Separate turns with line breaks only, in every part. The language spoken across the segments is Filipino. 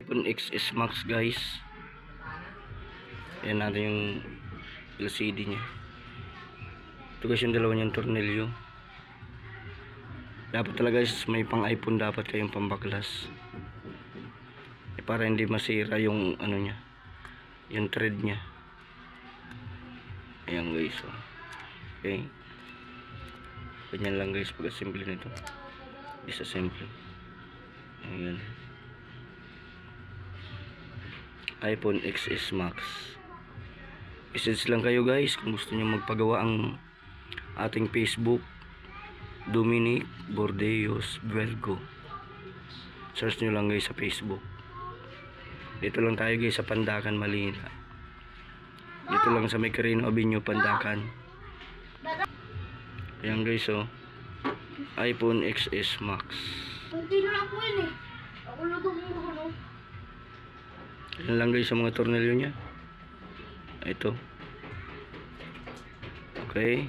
iPhone XS Max guys. Ayan natin yung LCD nya. Ito guys yung dalawa niyang tornilyo. Dapat talaga guys may pang iPhone dapat kayong pambaklas. Para hindi masira yung ano nya, yung thread nya. Ayan guys. Okay. Ganyan lang guys pag-assemble nito. Disassemble. Ayan. iPhone XS Max. Message lang kayo guys kung gusto niyo magpagawa ang ating Facebook, Dominic Bordeos Virgo. Search nyo lang guys sa Facebook. Dito lang tayo guys sa Pandakan, Malina. Dito lang sa may Carino Avenue, Pandakan. Ayan guys iPhone XS Max.
Hindi na ako yun eh. Ako na ito mo.
Ayan lang guys sa mga tornilyo nya. Ito. Okay.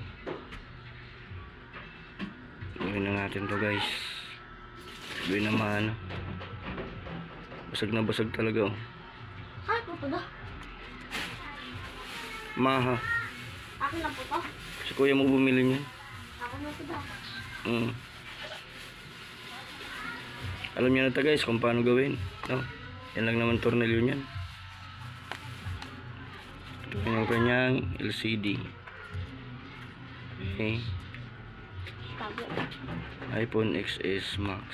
Gawin na natin to guys. Gawin naman. Basag na basag talaga
Ay, ito po na.
Maha.
Akin na po to.
Si kuya mo bumili niyan.
Ako na po dapat.
Alam niyo na to guys kung paano gawin. No? Yan lang naman tornilyo niyan. Ito yung kanyang LCD. Okay.
Tabi.
iPhone XS Max.